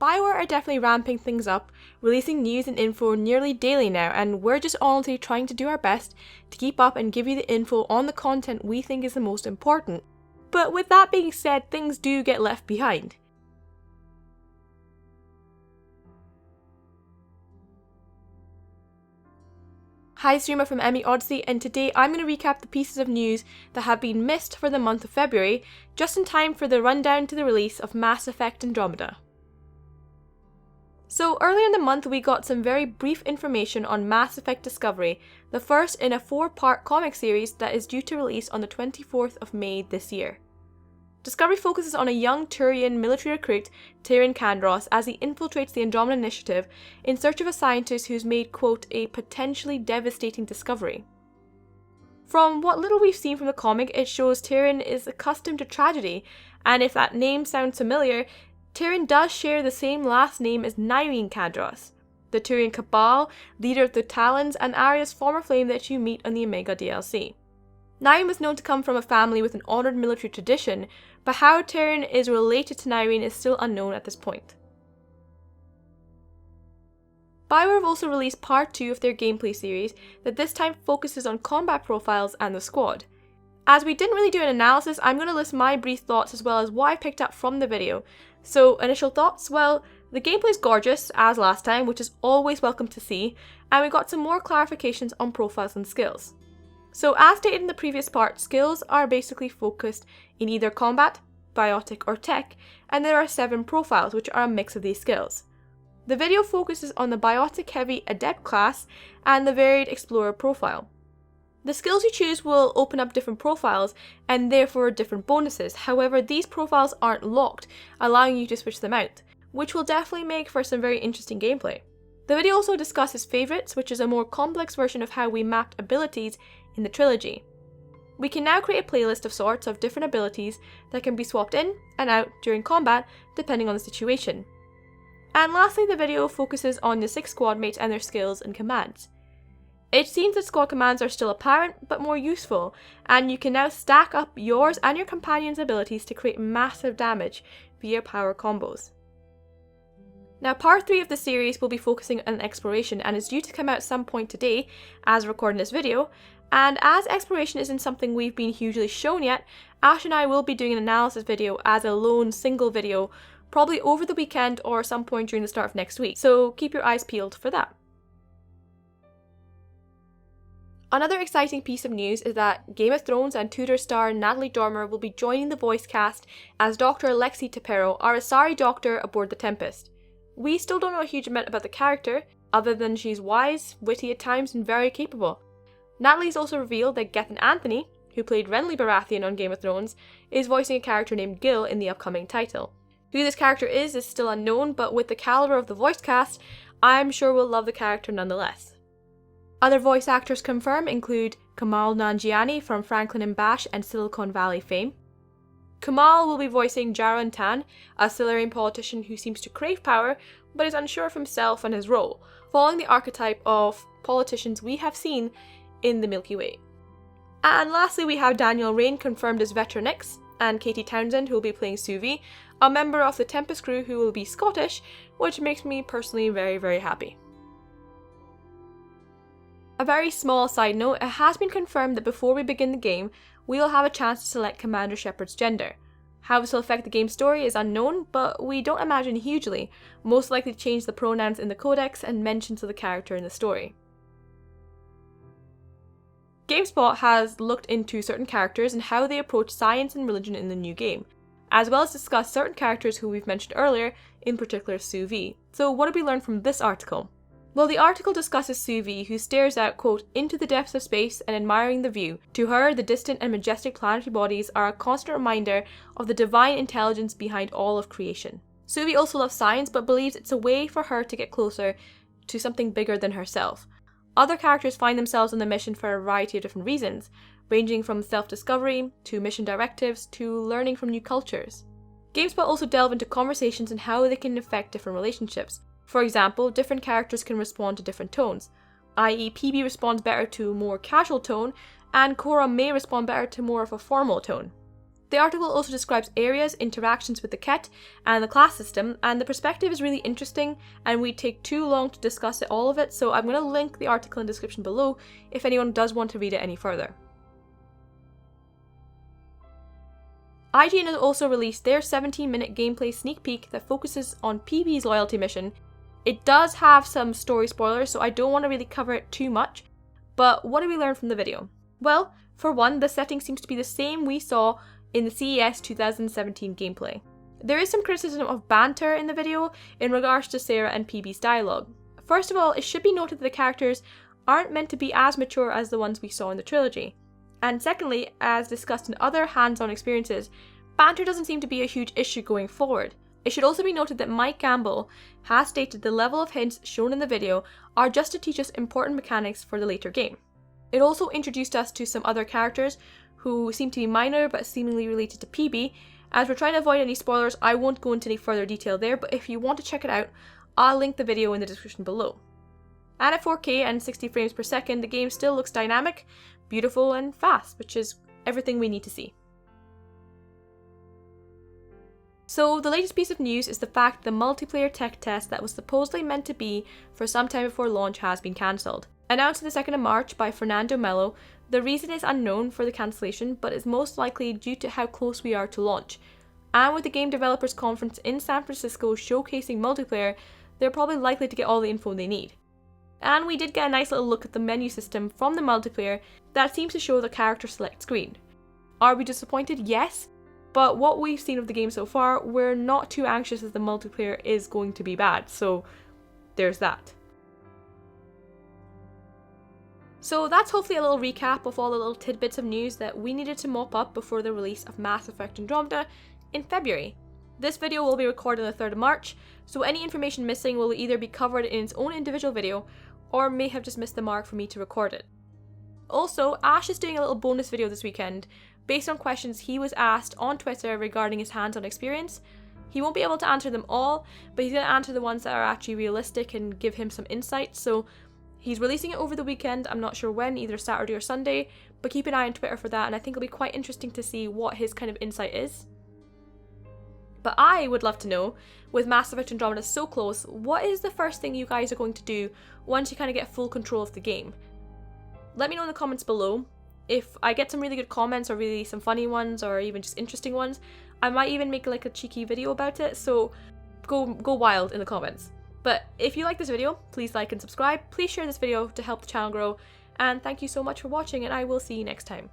Bioware are definitely ramping things up, releasing news and info nearly daily now, and we're just honestly trying to do our best to keep up and give you the info on the content we think is the most important. But with that being said, things do get left behind. Hi, it's Rima from MEOdyssey, and today I'm going to recap the pieces of news that have been missed for the month of February, just in time for the rundown to the release of Mass Effect Andromeda. So earlier in the month we got some very brief information on Mass Effect Discovery, the first in a 4-part comic series that is due to release on the 24th of May this year. Discovery focuses on a young Turian military recruit, Tyrion Kandros, as he infiltrates the Andromeda Initiative in search of a scientist who's made, quote, a potentially devastating discovery. From what little we've seen from the comic, it shows Tyrion is accustomed to tragedy, and if that name sounds familiar, Tyrion does share the same last name as Nyreen Kandros, the Turian Cabal, leader of the Talons, and Arya's former flame that you meet on the Omega DLC. Nyreen was known to come from a family with an honoured military tradition, but how Tyrion is related to Nyreen is still unknown at this point. Bioware have also released part 2 of their gameplay series that this time focuses on combat profiles and the squad. As we didn't really do an analysis, I'm going to list my brief thoughts as well as what I picked up from the video. So, initial thoughts? Well, the gameplay is gorgeous, as last time, which is always welcome to see, and we got some more clarifications on profiles and skills. So as stated in the previous part, skills are basically focused in either combat, biotic or tech, and there are 7 profiles which are a mix of these skills. The video focuses on the biotic heavy adept class and the varied explorer profile. The skills you choose will open up different profiles and therefore different bonuses, however these profiles aren't locked, allowing you to switch them out, which will definitely make for some very interesting gameplay. The video also discusses favourites, which is a more complex version of how we mapped abilities in the trilogy. We can now create a playlist of sorts of different abilities that can be swapped in and out during combat depending on the situation. And lastly, the video focuses on the 6 squad mates and their skills and commands. It seems that squad commands are still apparent but more useful, and you can now stack up yours and your companion's abilities to create massive damage via power combos. Now part 3 of the series will be focusing on exploration and is due to come out some point today as recording this video, and as exploration isn't something we've been hugely shown yet, Ash and I will be doing an analysis video as a lone single video, probably over the weekend or some point during the start of next week, so keep your eyes peeled for that. Another exciting piece of news is that Game of Thrones and Tudor star Natalie Dormer will be joining the voice cast as Dr. Lexi Tapero, our Asari doctor aboard the Tempest. We still don't know a huge amount about the character, other than she's wise, witty at times, and very capable. Natalie's also revealed that Gethin Anthony, who played Renly Baratheon on Game of Thrones, is voicing a character named Gil in the upcoming title. Who this character is still unknown, but with the caliber of the voice cast, I'm sure we'll love the character nonetheless. Other voice actors confirmed include Kamal Nanjiani from Franklin and Bash and Silicon Valley fame. Kamal will be voicing Jaron Tan, a Silurian politician who seems to crave power but is unsure of himself and his role, following the archetype of politicians we have seen in the Milky Way. And lastly, we have Daniel Rain confirmed as Veteran X, and Katie Townsend, who will be playing Suvi, a member of the Tempest crew who will be Scottish, which makes me personally very, very happy. A very small side note, it has been confirmed that before we begin the game, we will have a chance to select Commander Shepard's gender. How this will affect the game's story is unknown, but we don't imagine hugely, most likely to change the pronouns in the codex and mentions of the character in the story. GameSpot has looked into certain characters and how they approach science and religion in the new game, as well as discussed certain characters who we've mentioned earlier, in particular Suvi. So what did we learn from this article? Well, the article discusses Suvi, who stares out, quote, into the depths of space and admiring the view. To her, the distant and majestic planetary bodies are a constant reminder of the divine intelligence behind all of creation. Suvi also loves science, but believes it's a way for her to get closer to something bigger than herself. Other characters find themselves on the mission for a variety of different reasons, ranging from self-discovery, to mission directives, to learning from new cultures. GameSpot also delve into conversations and how they can affect different relationships. For example, different characters can respond to different tones, i.e. PB responds better to a more casual tone, and Cora may respond better to more of a formal tone. The article also describes areas, interactions with the Ket, and the class system, and the perspective is really interesting, and we'd take too long to discuss all of it, so I'm going to link the article in the description below if anyone does want to read it any further. IGN has also released their 17-minute gameplay sneak peek that focuses on PB's loyalty mission. It does have some story spoilers, so I don't want to really cover it too much, but what did we learn from the video? Well, for one, the setting seems to be the same we saw in the CES 2017 gameplay. There is some criticism of banter in the video in regards to Sarah and PB's dialogue. First of all, it should be noted that the characters aren't meant to be as mature as the ones we saw in the trilogy. And secondly, as discussed in other hands-on experiences, banter doesn't seem to be a huge issue going forward. It should also be noted that Mike Gamble has stated the level of hints shown in the video are just to teach us important mechanics for the later game. It also introduced us to some other characters who seem to be minor but seemingly related to PB. As we're trying to avoid any spoilers, I won't go into any further detail there, but if you want to check it out, I'll link the video in the description below. And at 4K and 60 frames per second, the game still looks dynamic, beautiful, and fast, which is everything we need to see. So the latest piece of news is the fact the multiplayer tech test that was supposedly meant to be for some time before launch has been cancelled. Announced on the 2nd of March by Fernando Melo, the reason is unknown for the cancellation, but is most likely due to how close we are to launch. And with the Game Developers Conference in San Francisco showcasing multiplayer, they're probably likely to get all the info they need. And we did get a nice little look at the menu system from the multiplayer that seems to show the character select screen. Are we disappointed? Yes, but what we've seen of the game so far, we're not too anxious that the multiplayer is going to be bad, so there's that. So that's hopefully a little recap of all the little tidbits of news that we needed to mop up before the release of Mass Effect Andromeda in February. This video will be recorded on the 3rd of March, so any information missing will either be covered in its own individual video, or may have just missed the mark for me to record it. Also, Ash is doing a little bonus video this weekend, based on questions he was asked on Twitter regarding his hands-on experience. He won't be able to answer them all, but he's going to answer the ones that are actually realistic and give him some insight, so he's releasing it over the weekend. I'm not sure when, either Saturday or Sunday, but keep an eye on Twitter for that, and I think it'll be quite interesting to see what his kind of insight is. But I would love to know, with Mass Effect Andromeda so close, what is the first thing you guys are going to do once you kind of get full control of the game? Let me know in the comments below. If I get some really good comments, or really some funny ones, or even just interesting ones, I might even make like a cheeky video about it, so go wild in the comments. But if you like this video, please like and subscribe, please share this video to help the channel grow, and thank you so much for watching, and I will see you next time.